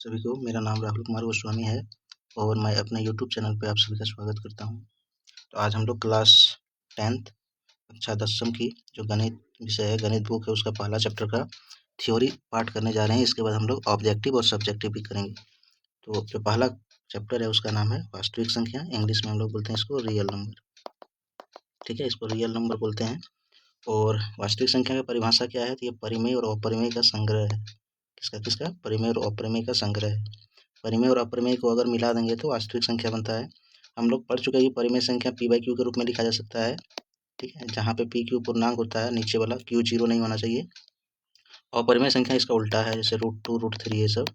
सभी को मेरा नाम राहुल कुमार गोस्वामी है और मैं अपने यूट्यूब चैनल पे आप सभी का स्वागत करता हूं। तो आज हम लोग क्लास 10th कक्षा 10वीं की जो गणित विषय है, गणित बुक है, उसका पहला चैप्टर का थ्योरी पार्ट करने जा रहे हैं। इसके बाद हम लोग ऑब्जेक्टिव और सब्जेक्टिव भी करेंगे। तो जो पहला चैप्टर है उसका नाम है वास्तविक संख्या। इंग्लिश में हम लोग बोलते हैं इसको रियल नंबर। ठीक है, इसको रियल नंबर बोलते हैं। और वास्तविक संख्या की परिभाषा क्या है? तो ये परिमेय और अपरिमेय का संग्रह है। किसका? परिमेय और अपरिमेय का संग्रह है। परिमेय और अपरिमेय को अगर मिला देंगे तो वास्तविक संख्या बनता है। हम लोग पढ़ चुके हैं कि परिमेय संख्या पी बाई क्यू के रूप में लिखा जा सकता है। ठीक है, जहाँ पे पी क्यू पूर्णांक होता है, नीचे वाला क्यू जीरो नहीं होना चाहिए। अपरिमेय संख्या इसका उल्टा है, जैसे √2 √3 ये सब,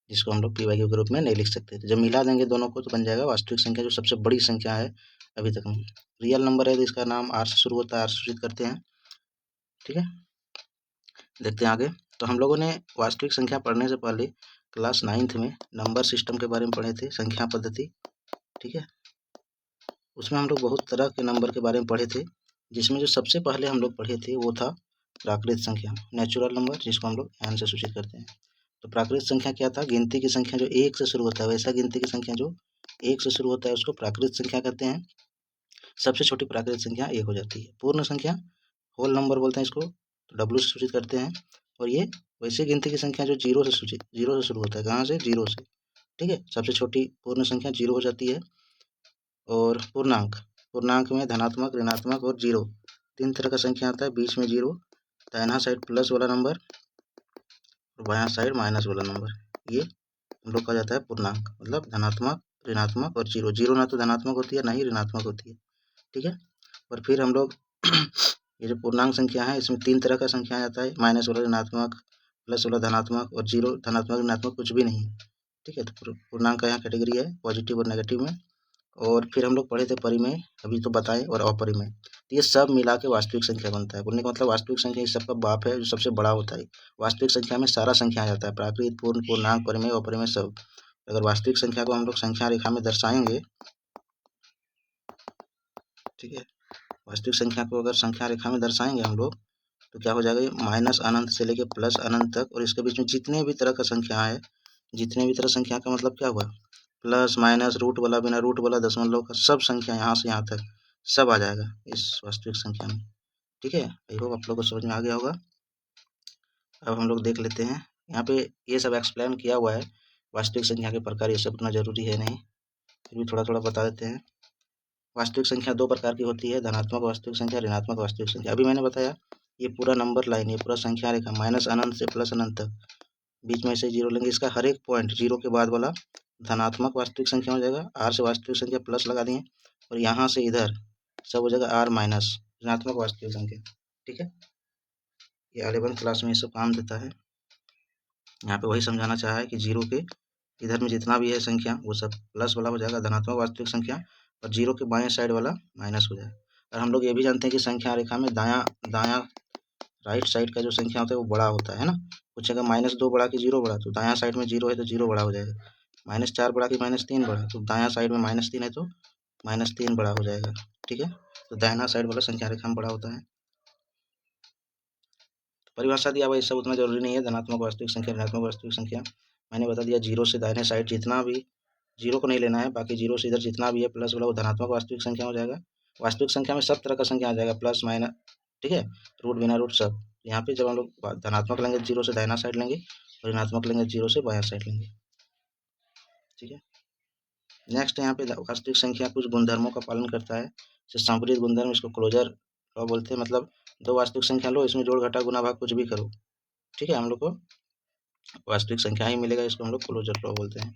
जिसको हम लोग पी बाई क्यू के रूप में नहीं लिख सकते। तो जब मिला देंगे दोनों को तो बन जाएगा वास्तविक संख्या, जो सबसे बड़ी संख्या है अभी तक में। रियल नंबर है तो इसका नाम आर से शुरू होता है, आर सूचित करते हैं। ठीक है, देखते हैं आगे। तो हम लोगों ने वास्तविक संख्या पढ़ने से पहले क्लास 9th में नंबर सिस्टम के बारे में पढ़े थे, संख्या पद्धति। ठीक है, उसमें हम लोग बहुत तरह के नंबर के बारे में पढ़े थे, जिसमें जो सबसे पहले हम लोग पढ़े थे वो था प्राकृत संख्या, नेचुरल नंबर, जिसको हम लोग एन से सूचित करते हैं। तो प्राकृत संख्या क्या था? गिनती की संख्या जो एक से शुरू होता है, वैसा गिनती की संख्या जो एक से शुरू होता है उसको प्राकृत संख्या कहते हैं। सबसे छोटी प्राकृत संख्या एक हो जाती है। पूर्ण संख्या होल नंबर बोलते हैं इसको, तो डब्ल्यू से सूचित करते हैं। और ये वैसे गिनती की संख्या जो जीरो से शुरू होता है। कहाँ से? जीरो से। ठीक है, सबसे छोटी पूर्ण संख्या जीरो हो जाती है। और पूर्णांक में धनात्मक, ऋणात्मक और जीरो, तीन तरह का संख्या आता है। बीच में जीरो, दाहिना साइड प्लस वाला नंबर और बायां साइड माइनस वाला नंबर, ये हम लोग कहा जाता है पूर्णांक। मतलब धनात्मक, ऋणात्मक और जीरो। जीरो ना तो धनात्मक होती है ना ही ऋणात्मक होती है। ठीक है, और फिर हम लोग ये जो पूर्णांक संख्या है इसमें तीन तरह का संख्या आता है, माइनस वाला ऋणात्मक, प्लस वाला धनात्मक और जीरो धनात्मक ऋणात्मक कुछ भी नहीं है। ठीक है, तो पूर्णांक का यहाँ कैटेगरी है पॉजिटिव और नेगेटिव में। और फिर हम लोग पढ़े थे परिमेय, अभी तो बताएं, और अपरिमेय। तो ये सब मिला के वास्तविक संख्या बनता है। बोलने का मतलब वास्तविक संख्या इस सबका बाप है, जो सबसे बड़ा होता है। वास्तविक संख्या में सारा संख्या आ जाता है, प्राकृत, पूर्ण, पूर्णांक, परिमेय, अपरिमेय सब। अगर वास्तविक संख्या को हम लोग संख्या रेखा में दर्शाएंगे, ठीक है, वास्तविक संख्या को अगर संख्या रेखा में दर्शाएंगे हम लोग तो क्या हो जाएगा? माइनस अनंत से लेके प्लस अनंत तक, और इसके बीच में जितने भी तरह का संख्या है, जितने भी तरह संख्या का मतलब क्या हुआ? प्लस माइनस, रूट वाला, बिना रूट वाला, दशमलव का, सब संख्या यहाँ से यहाँ तक सब आ जाएगा इस वास्तविक संख्या में। ठीक है, आई होप आप लोग को समझ में आ गया होगा। अब हम लोग देख लेते हैं, यहाँ पे ये सब एक्सप्लेन किया हुआ है वास्तविक संख्या के प्रकार। ये सब उतना जरूरी है नहीं, फिर भी थोड़ा थोड़ा बता देते हैं। वास्तविक संख्या दो प्रकार की होती है, धनात्मक वास्तविक संख्या, ऋणात्मक वास्तविक संख्या। अभी मैंने बताया ये पूरा नंबर लाइन, ये पूरा संख्या रेखा माइनस अनंत से प्लस अनंत तक, बीच में से जीरो लेंगे। इसका हर एक पॉइंट जीरो के बाद वाला धनात्मक वास्तविक संख्या हो जाएगा। आर से वास्तविक संख्या प्लस लगा दिए, और यहाँ से इधर सब हो जाएगा आर माइनस ऋणात्मक वास्तविक संख्या। ठीक है, ये 11th क्लास में ये सब काम देता है। यहाँ पे वही समझाना चाहा है कि जीरो के इधर में जितना भी है संख्या वो सब प्लस वाला हो जाएगा, धनात्मक वास्तविक संख्या, और जीरो के बाएं साइड वाला माइनस हो जाएगा। और हम लोग ये भी जानते हैं कि संख्या रेखा में दायां राइट साइड का जो संख्या होता है वो बड़ा होता है ना। कुछ अगर -2 बड़ा कि जीरो बड़ा, तो दायां साइड में जीरो है तो जीरो बड़ा हो जाएगा। -4 बड़ा कि -3 बड़ा, तो दायां साइड में -3 है तो -3 बड़ा हो जाएगा। ठीक है, तो दाहिना साइड वाला संख्या रेखा में बड़ा होता है। परिभाषा दिया हुआ, ये सब उतना जरूरी नहीं है। धनात्मक वास्तविक संख्या, ऋणात्मक वास्तविक संख्या मैंने बता दिया। जीरो से दाहिने साइड जितना भी, जीरो को नहीं लेना है, बाकी जीरो से इधर जितना भी है प्लस वाला वो धनात्मक वास्तविक संख्या हो जाएगा। वास्तविक संख्या में सब तरह का संख्या आ जाएगा, प्लस माइनस, ठीक है, रूट बिना रूट सब। यहाँ पे जब हम लोग धनात्मक लेंगे जीरो से दाहिना साइड लेंगे, और ऋणात्मक लेंगे जीरो से बायां साइड लेंगे। ठीक है, नेक्स्ट यहाँ पे वास्तविक संख्या कुछ गुणधर्मों का पालन करता है, जैसे संपरीत गुणधर्म, इसको क्लोजर लॉ बोलते हैं। मतलब दो वास्तविक संख्या लो, इसमें जोड़ घटा गुना भाग कुछ भी करो, ठीक है, हम लोग को वास्तविक संख्या ही मिलेगा। इसको हम लोग क्लोजर लॉ बोलते हैं,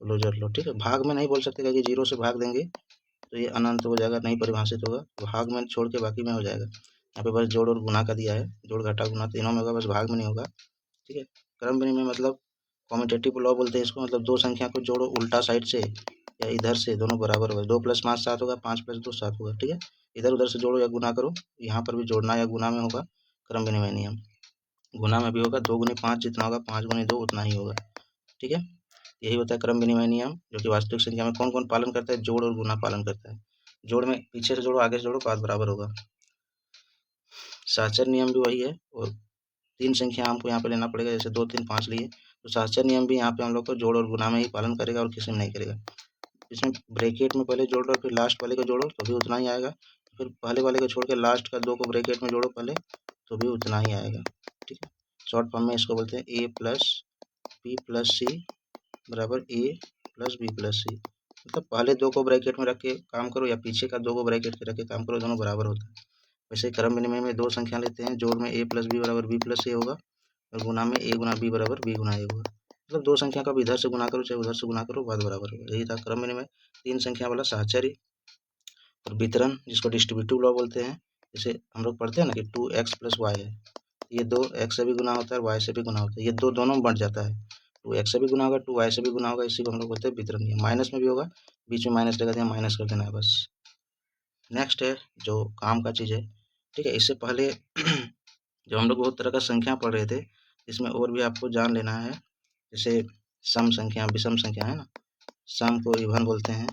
क्लोजर लॉ। ठीक है, भाग में नहीं बोल सकते कि जीरो से भाग देंगे तो ये अनंत हो जाएगा, नहीं परिभाषित होगा। भाग में छोड़ के बाकी में हो जाएगा। यहाँ पे बस जोड़ और गुना का दिया है, जोड़ घटा गुना तीनों में होगा, बस भाग में नहीं होगा। ठीक है, क्रम विनिमय मतलब कॉम्यूटेटिव लॉ बोलते हैं इसको। मतलब दो संख्या को जोड़ो उल्टा साइड से या इधर से, दोनों बराबर होगा। 2 + 5 7 होगा, 5 + 2 7 होगा। ठीक है, इधर उधर से जोड़ो या गुना करो, यहाँ पर भी जोड़ना या गुना में होगा क्रम विनिमय नियम। गुना में भी होगा, 2 × 5 जितना होगा, 5 × 2 उतना ही होगा। ठीक है, यही होता है क्रम विनिमय नियम, जो कि वास्तविक संख्या में कौन कौन पालन करता है? जोड़ और गुना पालन करता है। जोड़ में पीछे से जोड़ो, आगे से जोड़ो, पास बराबर होगा। साचर नियम भी वही है, और तीन संख्या हमको यहाँ पे लेना पड़ेगा, जैसे 2 3 5 लिए, तो सहचर नियम भी यहाँ पे हम लोग को जोड़ और गुना में ही पालन करेगा और किसी में नहीं करेगा। इसमें ब्रैकेट में पहले जोड़ और फिर लास्ट वाले को जोड़ो तो भी उतना ही आएगा, फिर पहले वाले को छोड़ के लास्ट का 2 को ब्रैकेट में जोड़ो पहले तो भी उतना ही आएगा। ठीक है, शॉर्ट फॉर्म में इसको बोलते हैं a प्लस b प्लस सी बराबर a प्लस b प्लस सी। मतलब पहले 2 को ब्रैकेट में रख के काम करो या पीछे का 2 को ब्रैकेट में रख के काम करो, दोनों बराबर होता है। वैसे क्रम विनिमय में 2 संख्या लेते हैं, जोड़ में a प्लस बी बराबर b प्लस ए होगा और गुना में a गुना b बराबर b गुना ए होगा। मतलब 2 संख्या का भी इधर से गुना करो चाहे उधर से गुना करो, बात बराबर होगा। यही था क्रम विनिमय। 3 संख्या वाला साहचर्य और वितरण, जिसको डिस्ट्रीब्यूटिव लॉ बोलते हैं। जैसे हम लोग पढ़ते हैं ना कि 2x प्लस वाई है, ये 2 x से भी गुना होता है, y से भी गुना होता है, ये दोनों में बढ़ जाता है। 2x से भी गुना होगा, 2y से भी गुना होगा, इसी को हम लोग बोलते हैं वितरण नियम। माइनस में भी होगा, बीच में माइनस लगा दिया, माइनस कर देना है बस। नेक्स्ट है जो काम का चीज़ है। ठीक है, इससे पहले जब हम लोग बहुत तरह का संख्या पढ़ रहे थे, इसमें और भी आपको जान लेना है। जैसे सम संख्या, विषम संख्या है ना, सम को इवन बोलते हैं,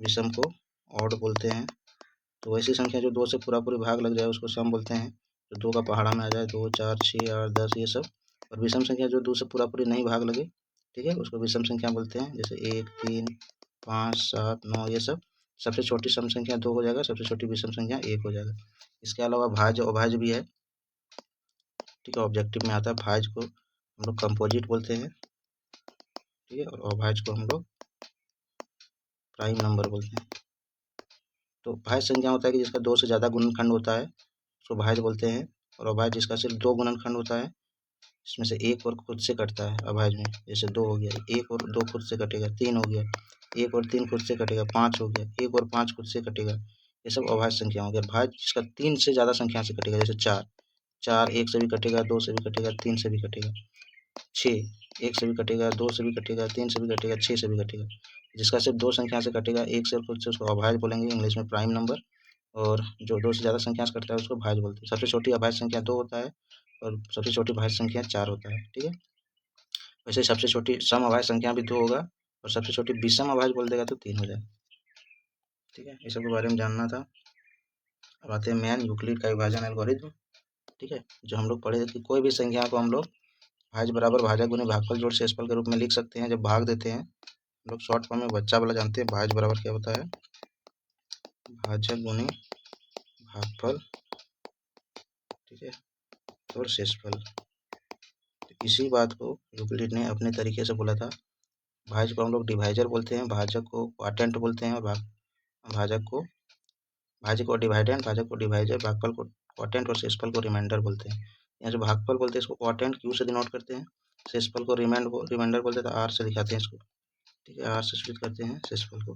विषम को ऑड बोलते हैं। तो वैसी संख्या जो 2 से पूरा पूरी भाग लग जाए उसको सम बोलते हैं। जो 2 का पहाड़ा में आ जाए, 2 4 6 8 10 ये सब। और विषम संख्या जो 2 से पूरा पूरी नहीं भाग लगे, ठीक है, उसको विषम संख्या बोलते हैं। जैसे 1 3 5 7 9 ये सब। सबसे छोटी सम संख्या 2 हो जाएगा, सबसे छोटी विषम संख्या 1 हो जाएगा। इसके अलावा भाज्य अभाज्य भी है। ठीक है, ऑब्जेक्टिव में आता है। भाज्य को हम लोग कंपोजिट बोलते हैं, ठीक है, और अभाज्य को हम लोग प्राइम नंबर बोलते हैं। तो भाज्य संख्या होता है कि जिसका 2 से ज़्यादा गुणनखंड होता है, उसको भाज्य बोलते हैं। और अभाज्य जिसका सिर्फ 2 गुणनखंड होता है, इसमें से एक और खुद से कटता है। अभाज्य में जैसे 2 हो गया, 1 और 2 खुद से कटेगा, 3 हो गया, 1 और 3 खुद से कटेगा, 5 हो गया, 1 और 5 खुद से कटेगा। ये सब अभाज्य संख्या हो गया। भाज्य जिसका 3 से ज़्यादा संख्या से कटेगा, जैसे 4, 4 1 से भी कटेगा, 2 से भी कटेगा, 3 से भी कटेगा। 6 1 से भी कटेगा, 2 से भी कटेगा, 3 से भी कटेगा, 6 से भी कटेगा। जिसका सिर्फ 2 संख्या से कटेगा, 1 से और खुद से, उसको अभाज्य बोलेंगे, इंग्लिश में प्राइम नंबर। और जो 2 से ज़्यादा संख्या से कटता है उसको भाज्य बोलते हैं। सबसे छोटी अभाज्य संख्या 2 होता है और सबसे छोटी भाज्य संख्या 4 होता है। ठीक है, वैसे सबसे छोटी सम अभाज्य संख्या भी 2 होगा और सबसे छोटी विषम अभाज्य बोल देगा तो 3 हो जाएगा। ठीक है, इस सब के बारे में जानना था। अब आते हैं मेन यूक्लिड का विभाजन एल्गोरिथम। ठीक है, जो हम लोग पढ़े थे कि कोई भी संख्या को हम लोग भाज्य बराबर भाजक गुने भागफल जोड़ शेषफल के रूप में लिख सकते हैं। जब भाग देते हैं हम लोग शॉर्ट फॉर्म में बच्चा वाला जानते हैं, भाज्य बराबर क्या होता है, भाजक गुने भागफल, ठीक है, और शेषफल। इसी बात को यूक्लिड ने अपने तरीके से बोला था। भाज्य को हम लोग डिवाइजर बोलते हैं, भाजक को क्वाटेंट बोलते हैं, और भाज्य को डिवाइडेंट, भाजक को डिवाइजर, भागफल को क्वाटेंट और शेषफल को रिमाइंडर बोलते हैं। यहाँ जो भागफल बोलते हैं इसको क्वाटेंट क्यू से डिनोट करते हैं, शेषफल को रिमाइंडर बोलते हैं तो आर से दिखाते हैं इसको। ठीक है, आर से सूचित करते हैं शेषफल को।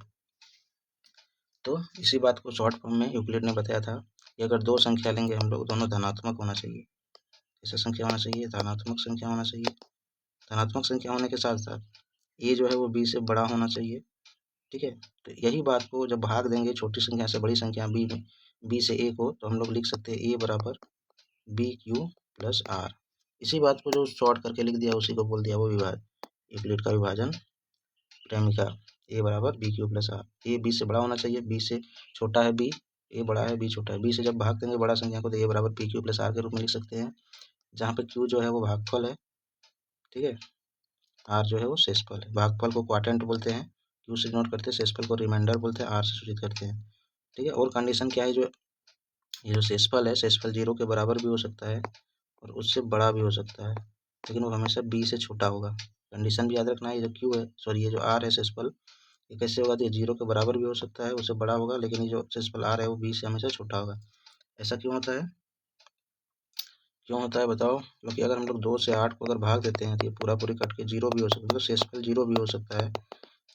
तो इसी बात को शॉर्ट फॉर्म में यूक्लिड ने बताया था कि अगर 2 संख्या लेंगे हम लोग, दोनों धनात्मक होना चाहिए। कैसा संख्या होना चाहिए, धनात्मक संख्या होना चाहिए। धनात्मक संख्या होने के साथ साथ ए जो है वो बी से बड़ा होना चाहिए। ठीक है, तो यही बात को जब भाग देंगे छोटी संख्या से बड़ी संख्या बी में, बी से ए को, तो हम लोग लिख सकते हैं ए बराबर बी क्यू प्लस आर। इसी बात को जो शॉर्ट करके लिख दिया उसी को बोल दिया वो विभाजन, यूक्लिड का विभाजन प्रेमिका। ए बराबर b q plus r. A b से बड़ा होना चाहिए, बी से छोटा है बी, ए बड़ा है बी छोटा है। बी से जब भाग देंगे बड़ा संख्या को तो ए बराबर बी क्यू प्लस आर के रूप में लिख सकते हैं, जहाँ पे क्यू जो है वो भागफल है, ठीक है, आर जो है वो शेषफल है। भागफल को क्वाटेंट बोलते हैं, क्यू से नोट करते हैं, शेषफल को रिमाइंडर बोलते हैं, आर से सूचित करते हैं। ठीक है, और कंडीशन क्या है, जो ये जो शेषफल है, शेषफल 0 के बराबर भी हो सकता है और उससे बड़ा भी हो सकता है, लेकिन वो हमेशा बी से छोटा होगा। कंडीशन भी याद रखना है। ये जो क्यू है, सॉरी ये जो आर है शेषफल, ये कैसे होगा, तो ये 0 के बराबर भी हो सकता है, उससे बड़ा होगा, लेकिन ये जो शेषफल आर है वो बी से हमेशा छोटा होगा। ऐसा क्यों होता है, क्यों होता है बताओ? क्योंकि अगर हम लोग 2 से 8 को अगर भाग देते हैं तो ये पूरा पूरी कट के 0 भी हो सकता है, मतलब शेषफल 0 भी हो सकता है,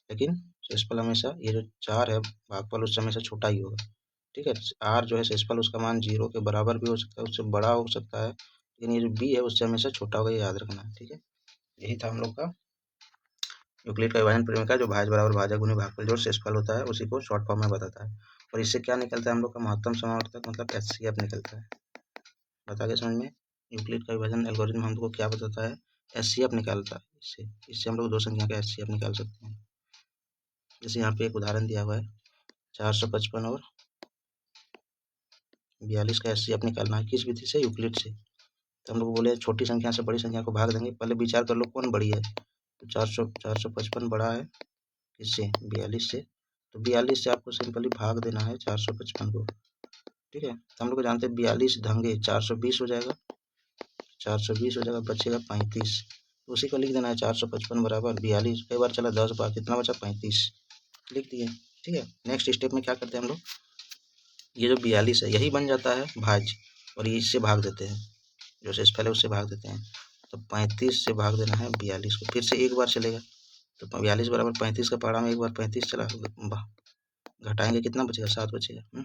लेकिन शेषफल हमेशा ये जो 4 है भागफल उससे हमेशा छोटा ही होगा। ठीक है, आर जो है शेषफल उसका मान 0 के बराबर भी हो सकता है, उससे बड़ा हो सकता है, लेकिन ये जो बी है उससे हमेशा छोटा होगा, ये याद रखना है। ठीक है, यही था हम लोग का यूक्लिड का विभाजन प्रमेय, जो भाज्य बराबर भाजक गुने भागफल जोड़ शेषफल होता है उसी को शॉर्ट फॉर्म में बताता है। और इससे क्या निकलता है हम लोग का, महत्तम समावर्तक मतलब एचसीएफ निकलता है। बता के समझ में, यूक्लिड का विभाजन एल्गोरिथम हमको क्या बताता है, एचसीएफ निकालता है। इससे हम लोग 2 संख्या का एचसीएफ निकाल सकते हैं। जैसे यहाँ पे एक उदाहरण दिया हुआ है, 455 और 42 का एचसीएफ निकालना है, किस विधि से, यूक्लिड से। तो हम लोग बोले छोटी संख्या से बड़ी संख्या को भाग देंगे। पहले विचार कर लो कौन बड़ी है, तो 455 बड़ा है किससे, 42 से। तो 42 से आपको सिंपली भाग देना है 455 को, ठीक है। तो हम लोग जानते हैं 42 ढंगे 420 हो जाएगा, 420 हो जाएगा, बचेगा 35। तो उसी को लिख देना है 455 बराबर 42, कई बार चला 10 बार, कितना बचा 35, लिख दिए, ठीक है। नेक्स्ट स्टेप में क्या करते हैं हम लोग, ये जो 42 है यही बन जाता है भाज्य, और ये इससे भाग देते हैं, जो शेष पहले उससे भाग देते हैं। तो 35 से भाग देना है 42 को, फिर से एक बार चलेगा। तो 42 बराबर 35 का पहाड़ा में एक बार 35 चला, घटाएंगे कितना बचेगा, 7 बचेगा।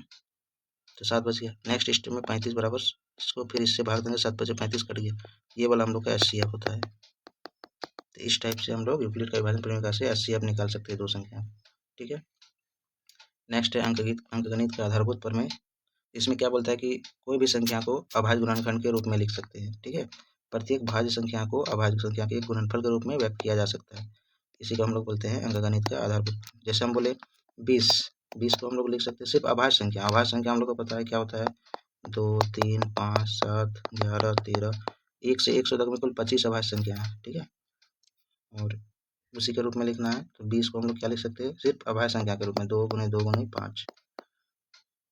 तो 7 बच गया। नेक्स्ट स्टेप में 35 बराबर, इसको फिर इससे भाग देंगे, 7 बचे 35 कट गया, ये वाला हम लोग का HCF होता है। तो इस टाइप से हम लोग यूक्लिड का विभाजन प्रमेय से HCF निकाल सकते हैं दो संख्या, ठीक है। नेक्स्ट है अंकगणित का आधारभूत प्रमेय। इसमें क्या बोलता है कि कोई भी संख्या को अभाज्य गुणनखंड के रूप में लिख सकते हैं, ठीक है। प्रत्येक भाज्य संख्या को अभाज्य संख्या के एक गुणनफल के रूप में व्यक्त किया जा सकता है, इसी को हम लोग बोलते हैं अंकगणित का आधारभूत। जैसे हम बोले 20 को हम लोग लिख सकते हैं सिर्फ अभाज्य संख्या। अभाज्य संख्या हम लोग को पता है क्या होता है, 2 3 5 7 11 13, 1 से 100 तक में कुल 25 अभाज्य संख्या है, ठीक है। और उसी के रूप में लिखना है, तो 20 को हम लोग क्या लिख सकते हैं, सिर्फ अभाज्य संख्या के रूप में, 2 × 2 × 5,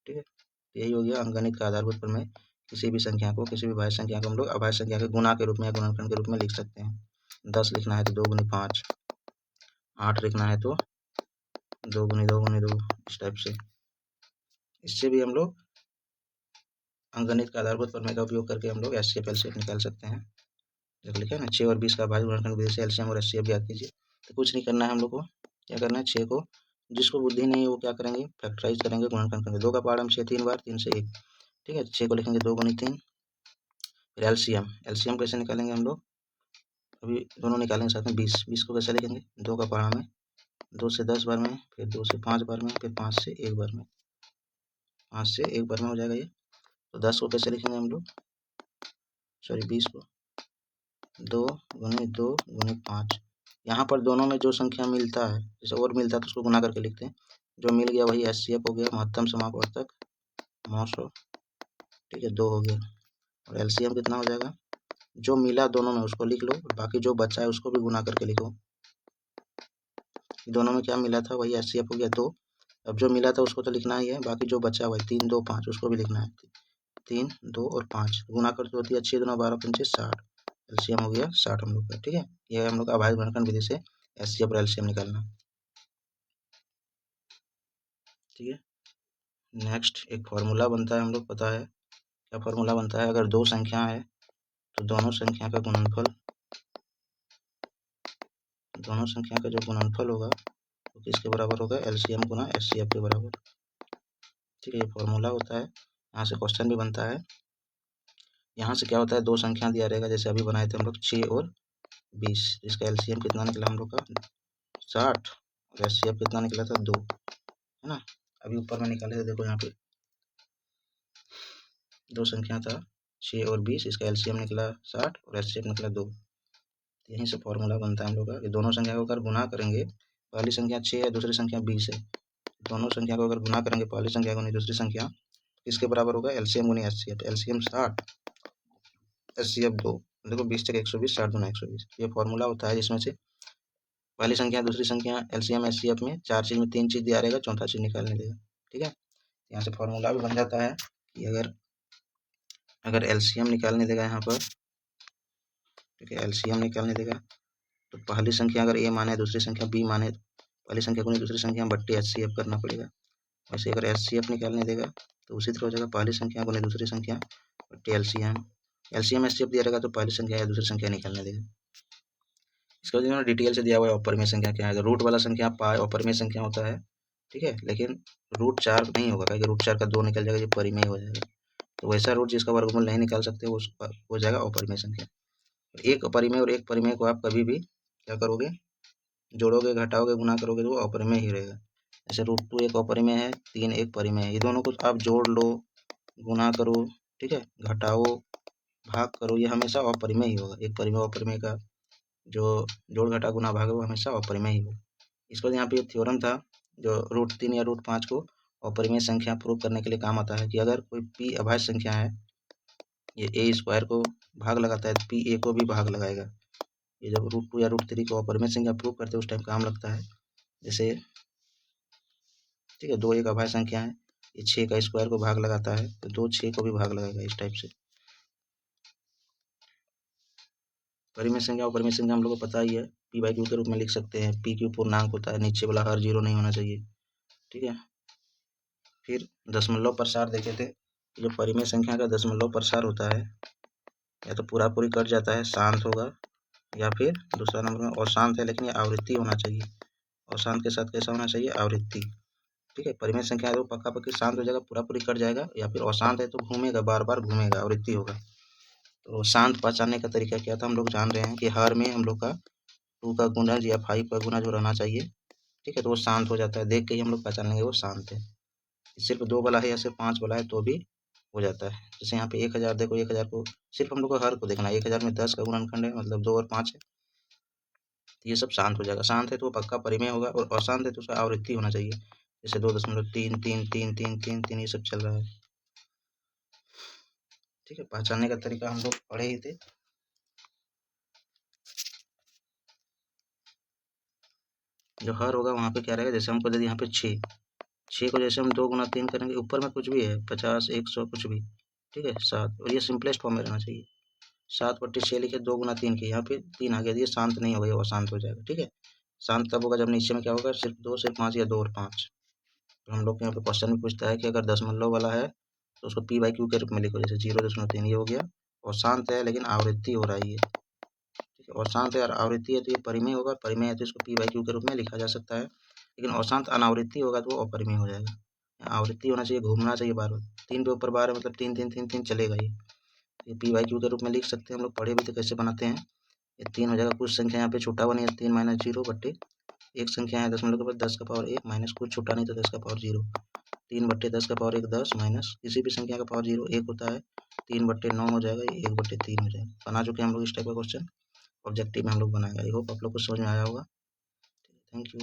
ठीक है। यही हो गया अंकगणित का आधारभूत प्रमेय। किसी भी संख्या को, किसी भी भाज्य संख्या को हम लोग अभाज्य संख्या के गुणा के रूप में या गुणनखंड के रूप में लिख सकते हैं। 10 लिखना है तो 2 × 5, 8 लिखना है तो 2 × 2 × 2, इस टाइप से। इससे भी हम लोग अंकगणित का आधारभूत प्रमेय का उपयोग करके हम लोग HCF LCF निकाल सकते हैं। जैसे लिखा है ना, 6 और 20 का अभाज्य गुणनखंड विधि से LCM और HCF ज्ञात कीजिए। तो कुछ नहीं करना है हम लोग को, क्या करना है, 6 को, जिसको बुद्धि नहीं है वो क्या करेंगे, फैक्टराइज करेंगे, गुणनखंड करेंगे। 2 का पहाड़ा में 6 3 बार, 3 से 1, ठीक है। 6 को लिखेंगे 2 × 3। फिर LCM कैसे निकालेंगे हम लोग, अभी दोनों निकालेंगे साथ में। 20 को कैसे लिखेंगे, 2 का पहाड़ा में 2 से 10 बार में, फिर 2 से 5 बार में, फिर 5 से 1 बार में, 5 से 1 बार में हो जाएगा ये। तो 10 को कैसे लिखेंगे हम लोग, सॉरी 20 को 2 × 2 × 5। यहाँ पर दोनों में जो संख्या मिलता है, जैसे और मिलता है तो उसको गुना करके लिखते हैं, जो मिल गया वही HCF हो गया, महत्तम समापवर्तक 900, ठीक है, 2 हो गया। और LCM कितना हो जाएगा, जो मिला दोनों में उसको लिख लो, और बाकी जो बचा है उसको भी गुना करके लिखो। दोनों में क्या मिला था वही HCF हो गया 2। अब जो मिला था उसको तो लिखना ही है, बाकी जो बचा हुआ है 3 2 5 उसको भी लिखना है। 3 2 और 5 गुना करके होती है 6 2 12 5 60, LCM हो गया 60 हम लोग का, ठीक है। ये है हम लोग का अभाज्य गुणनखंड विधि से HCF और LCM निकालना, ठीक है। नेक्स्ट एक फॉर्मूला बनता है, हम लोग पता है क्या फॉर्मूला बनता है, अगर दो संख्या है तो दोनों संख्या का गुणनफल, दोनों संख्या का जो गुणनफल होगा तो किसके बराबर होगा, LCM गुना HCF के बराबर, ठीक है। ये फॉर्मूला होता है, यहाँ से क्वेश्चन भी बनता है। यहाँ से क्या होता है, दो संख्या दिया रहेगा, जैसे अभी बनाए थे हम लोग 6 और 20, इसका LCM कितना निकला हम लोग का 60, और HCF कितना निकला था 2, है ना। अभी ऊपर में निकाले थे, देखो यहाँ पे दो संख्या था 6 और 20, इसका LCM निकला 60 और HCF निकला 2। यहीं से फॉर्मूला बनता है हम लोग का कि दोनों संख्या को अगर गुना करेंगे, पहली संख्या 6 है दूसरी संख्या 20 है, दोनों संख्या को अगर गुना करेंगे पहली संख्या को नहीं दूसरी संख्या, इसके बराबर होगा LCM गुनी HCF। LCM 60, HCF 2, देखो 20 × 120, 60 × 120, ये फॉर्मूला होता है जिसमें से पहली संख्या दूसरी संख्या LCM HCF में 4 चीज में 3 चीज दिया रहेगा, चौथा चीज निकालने देगा, ठीक है। यहाँ से फॉर्मूला भी बन जाता है कि अगर LCM निकालने देगा यहाँ पर, ठीक है, LCM निकालने देगा तो पहली संख्या अगर A माने दूसरी संख्या B माने, पहली संख्या को नहीं दूसरी संख्या बट्टी HCF करना पड़ेगा। वैसे अगर HCF निकालने देगा तो उसी तरह हो जाएगा, पहली संख्या को नहीं दूसरी संख्या बट्टी LCM HCF दिया रहेगा तो पहली संख्या या दूसरी संख्या निकालने देगा। इसका जो डिटेल से दिया हुआ है अपरिमेय संख्या क्या है, रूट वाला संख्या पाई अपरिमेय संख्या होता है, ठीक है। लेकिन रूट 4 नहीं होगा, क्योंकि रूट 4 का 2 निकल जाएगा, ये परिमेय हो जाएगा। तो वैसा रूट जिसका वर्गमूल नहीं निकाल सकते वो हो जाएगा अपरिमेय संख्या। एक अपरिमेय और एक परिमेय को आप कभी भी क्या करोगे, जोड़ोगे, घटाओगे, गुना करोगे तो वो अपरिमेय ही रहेगा। जैसे √2 एक अपरिमेय है, 3 एक परिमेय है, ये दोनों को आप जोड़ लो, गुना करो, ठीक है, घटाओ, भाग करो, ये हमेशा अपरिमेय ही होगा। एक परिमेय अपरिमेय का जो जोड़ घटा गुना भाग है वो हमेशा अपरिमेय ही होगा। इस पर यहाँ पे थ्योरम था जो √3 या √5 को अपरिमेय संख्या प्रूव करने के लिए काम आता है कि अगर कोई p अभाज्य संख्या है, ये ए स्क्वायर को भाग लगाता है तो पी ए को भी भाग लगाएगा। ये जब √2 या √3 को अपरिमेय संख्या प्रूव करते हैं उस टाइम काम लगता है। जैसे ठीक है, 2 एक अभाज्य संख्या है, ये 6 का स्क्वायर को भाग लगाता है तो 2 6 को भी भाग लगाएगा। इस टाइप से परिमेय संख्या और परिमेय संख्या हम लोग को पता ही है, p/q के रूप में लिख सकते हैं। p/q पूर्णांक होता है, नीचे वाला हर 0 नहीं होना चाहिए। ठीक है, फिर दशमलव प्रसार देखे थे। जो परिमेय संख्या का दशमलव प्रसार होता है या तो पूरा पूरी कट जाता है, शांत होगा, या फिर दूसरा नंबर में अशांत है लेकिन ये आवृत्ति होना चाहिए। अशांत के साथ कैसा होना चाहिए? आवृत्ति। ठीक है, परिमेय संख्या है तो पक्का पक्की शांत हो जाएगा, पूरा पूरी कट जाएगा, या फिर अशांत है तो घूमेगा, बार बार घूमेगा, आवृत्ति होगा। तो शांत पहचानने का तरीका क्या था? हम लोग जान रहे हैं कि हर में हम लोग का 2 का गुणज या 5 का गुणज रहना चाहिए। ठीक है, तो वो शांत हो जाता है, देख के ही हम लोग पहचान लेंगे वो शांत है। सिर्फ 2 वाला है या सिर्फ 5 वाला है तो भी हो जाता है। जैसे यहाँ पे 1000 देखो, 1000 को सिर्फ हम लोग को हर को देखना है, 1000 में 10 का गुणनखंड है, मतलब 2 और 5 है, तो ये सब शांत हो जाएगा। शांत है तो वो पक्का परिमेय होगा, और अशांत है तो उसका आवृत्ति होना चाहिए। जैसे 2.3333333 ये सब चल रहा है। ठीक है, पहचानने का तरीका हम लोग पढ़े ही थे। जो हर होगा वहाँ पे क्या रहेगा? जैसे हमको दे दिया यहाँ पे 6 को जैसे हम 2 गुना 3 करेंगे, ऊपर में कुछ भी है 50 100 कुछ भी, ठीक है 7, और ये सिंपलेस्ट फॉर्म में रहना चाहिए। 7/6 लिखे, 2 गुना 3 के, यहाँ पे 3 आ गया, ये शांत नहीं होगा, ये अशांत हो जाएगा। ठीक है, शांत तब होगा जब नीचे में क्या होगा? सिर्फ 2 सिर्फ 5 या 2 और 5। तो हम लोग के यहाँ पे क्वेश्चन में पूछता है कि अगर दशमलव वाला है तो उसको p/q के रूप में लिखो। जैसे 0.3 ये हो गया, और शांत है लेकिन आवृत्ति हो रहा है ये। ठीक है, और शांत है और आवृत्ति है तो ये परिमेय होगा, परिमेय है तो इसको p/q के रूप में लिखा जा सकता है। लेकिन अशांत अनावृत्ति होगा तो वो अपरिमेय हो जाएगा। आवृत्ति होना चाहिए, घूमना चाहिए बार बार। 3 के ऊपर बार है मतलब 3 3 3 3 चलेगा ये p/q के रूप में लिख सकते हैं। हम लोग पढ़े भी तो कैसे बनाते हैं। ये 3 हो जाएगा, कुछ संख्या यहाँ पे छूटा हुआ नहीं है, 3 - 0 बट्टे एक संख्या है दशमलव के बाद 10 का पावर 1 माइनस कुछ छूटा नहीं तो 10 का पावर 0। 3/10 का पावर 1 10 माइनस किसी भी संख्या का पावर 0 1 होता है, 3/9 हो जाएगा, ये 1/3 हो जाएगा। बना चुके हैं हम लोग इस टाइप का क्वेश्चन, ऑब्जेक्टिव में हम लोग बनाएंगे। आई होप आप लोग को समझ में आया होगा। Thank you.